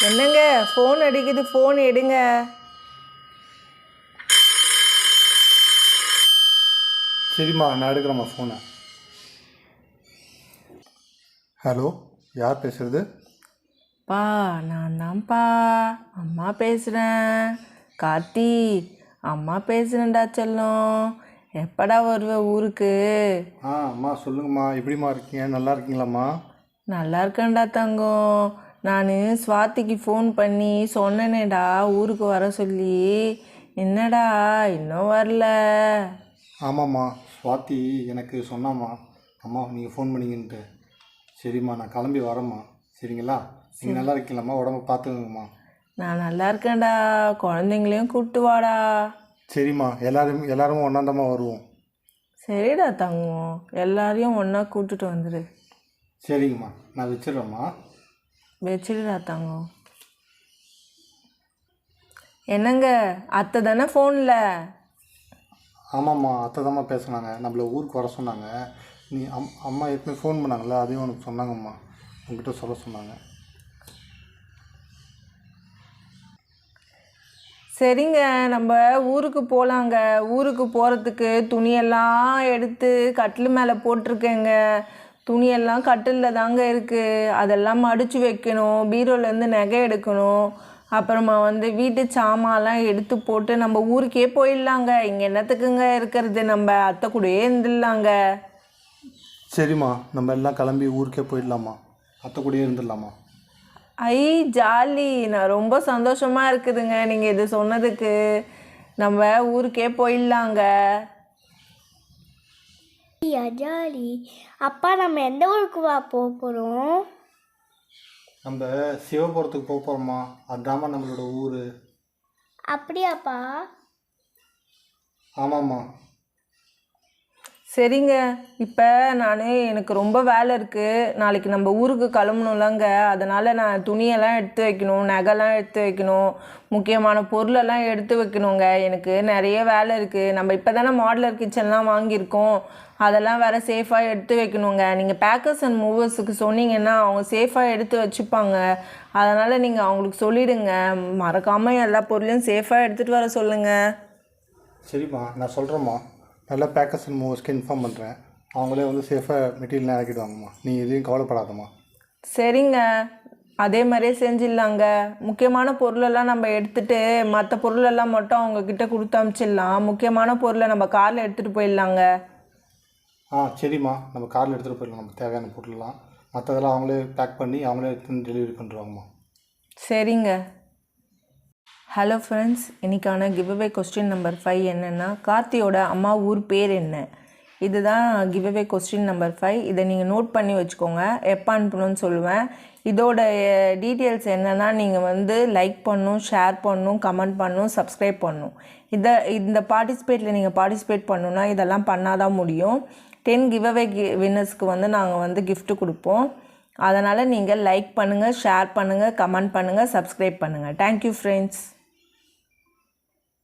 என்னங்க ஃபோன் அடிக்குது, ஃபோன் எடுங்க. சரிம்மா, நான் எடுக்கிறேம்மா ஃபோனை. ஹலோ, யார் பேசுகிறது? பா, நான் தான்ப்பா அம்மா பேசுகிறேன். கார்த்தி, அம்மா பேசுகிறேன்டா செல்லம். எப்படா வருவ ஊருக்கு? அம்மா சொல்லுங்கம்மா, எப்படிம்மா இருக்கீங்க? நல்லா இருக்கீங்களாம்மா? நல்லா இருக்கேன்டா தங்கம். நான் ஸ்வாதிக்கு ஃபோன் பண்ணி சொன்னேனேடா ஊருக்கு வர சொல்லி. என்னடா இன்னும் வரல? ஆமாம்மா, ஸ்வாதி எனக்கு சொன்னாம்மா, அம்மா நீங்கள் ஃபோன் பண்ணீங்கன்ட்டு. சரிம்மா, நான் கிளம்பி வரேம்மா. சரிங்களா? நீங்கள் நல்லா இருக்கீங்களாம்மா? உடம்பை பார்த்துக்கோங்கம்மா. நான் நல்லா இருக்கேன்டா. குழந்தைங்களையும் கூப்பிட்டு வாடா. சரிம்மா, எல்லாரும் ஒன்றாந்தம்மா வருவோம். சரிடா தங்கம், எல்லாரையும் ஒன்றா கூப்பிட்டுட்டு வந்துடு. சரிங்கம்மா, நான் வச்சிடுறேம்மா. வச்சிடுடா தங்கம். என்னங்க, அத்தை தானே ஃபோனில்? ஆமாம்மா, அத்தை தாம்மா பேசுனாங்க. நம்மளை ஊருக்கு வர சொன்னாங்க. நீ அம்மா ஏற்கனவே ஃபோன் பண்ணாங்களே, அதையும் உனக்கு சொன்னாங்கம்மா. உங்ககிட்ட சொல்ல சொன்னாங்க. சரிங்க, நம்ம ஊருக்கு போகலாங்க. ஊருக்கு போகிறதுக்கு துணியெல்லாம் எடுத்து கட்டில் மேலே போட்டிருக்கேங்க. துணியெல்லாம் கட்டிலில் தாங்க இருக்குது. அதெல்லாம் மடித்து வைக்கணும். பீரோலேருந்து நகை எடுக்கணும். அப்புறமா வீட்டு சாமான்லாம் எடுத்து போட்டு நம்ம ஊருக்கே போயிடலாங்க. இங்கே என்னத்துக்குங்க இருக்கிறது, நம்ம அத்தை கூடயே இருந்துடலாங்க. சரிம்மா, நம்ம எல்லாம் கிளம்பி ஊருக்கே போயிடலாமா? அத்தை கூடயே இருந்துடலாமா? ஐ ஜாலி, நான் ரொம்ப சந்தோஷமாக இருக்குதுங்க நீங்கள் இது சொன்னதுக்கு. நம்ம ஊருக்கே போயிடலாங்க. ஜாலி. அப்பா, நம்ம எந்த ஊருக்கு போக போகிறோம்? நம்ம சிவபுரத்துக்கு போக போகிறோம்மா. அதுதாம்மா நம்மளோட ஊர். அப்படியாப்பா? ஆமாம்மா. சரிங்க, இப்போ எனக்கு ரொம்ப வேலை இருக்குது. நாளைக்கு நம்ம ஊருக்கு கிளம்பணும்லங்க. அதனால் நான் துணியெல்லாம் எடுத்து வைக்கணும், நகைலாம் எடுத்து வைக்கணும், முக்கியமான பொருளெல்லாம் எடுத்து வைக்கணுங்க. எனக்கு நிறைய வேலை இருக்குது. நம்ம இப்போ தானே மாடுலர் கிச்சன்லாம் வாங்கியிருக்கோம். அதெல்லாம் வேறு சேஃபாக எடுத்து வைக்கணுங்க. நீங்கள் பேக்கர்ஸ் அண்ட் மூவர்ஸுக்கு சொன்னீங்கன்னா அவங்க சேஃபாக எடுத்து வச்சுப்பாங்க. அதனால் நீங்கள் அவங்களுக்கு சொல்லிவிடுங்க, மறக்காமல் எல்லா பொருளையும் சேஃபாக எடுத்துகிட்டு வர சொல்லுங்கள். சரிம்மா, நான் சொல்கிறேம்மா. நல்லா பேக்கர்ஸ் அண்ட் மூவர்ஸ்க்கு இன்ஃபார்ம் பண்ணுறேன். அவங்களே சேஃபாக மெட்டீரியல்லாம் இறக்கிடுவாங்கம்மா. நீ எதையும் கவலைப்படாதம்மா. சரிங்க, அதே மாதிரியே செஞ்சிடலாங்க. முக்கியமான பொருளெல்லாம் நம்ம எடுத்துகிட்டு மற்ற பொருளெல்லாம் மட்டும் அவங்கக்கிட்ட கொடுத்து அனுப்பிச்சிடலாம். முக்கியமான பொருளை நம்ம காரில் எடுத்துகிட்டு போயிடலாங்க. சரிம்மா, நம்ம காரில் எடுத்துகிட்டு போயிடலாம். நமக்கு தேவையான பொருளெல்லாம் மற்றதெல்லாம் அவங்களே பேக் பண்ணி அவங்களே எடுத்து டெலிவரி பண்ணுறாங்கம்மா. சரிங்க. ஹலோ ஃப்ரெண்ட்ஸ், இன்றைக்கான கிவ்அவே கொஸ்டின் நம்பர் 5 என்னென்னா, கார்த்தியோட அம்மா ஊர் பேர் என்ன? இதுதான் கிவ்அவே கொஸ்டின் நம்பர் 5. இதை நீங்கள் நோட் பண்ணி வச்சுக்கோங்க. எப்போ அனுப்பணும்னு சொல்லுவேன். இதோட டீட்டெயில்ஸ் என்னென்னா, நீங்கள் லைக் பண்ணணும், ஷேர் பண்ணணும், கமெண்ட் பண்ணணும், சப்ஸ்கிரைப் பண்ணணும். இந்த பார்ட்டிசிபேட்டில் நீங்கள் பார்ட்டிசிபேட் பண்ணணுன்னா இதெல்லாம் பண்ணால் தான் முடியும். 10 கிவ்அவே வின்னர்ஸ்க்கு நாங்கள் கிஃப்ட்டு கொடுப்போம். அதனால் நீங்கள் லைக் பண்ணுங்கள், ஷேர் பண்ணுங்கள், கமெண்ட் பண்ணுங்கள், சப்ஸ்கிரைப் பண்ணுங்கள். Thank you friends.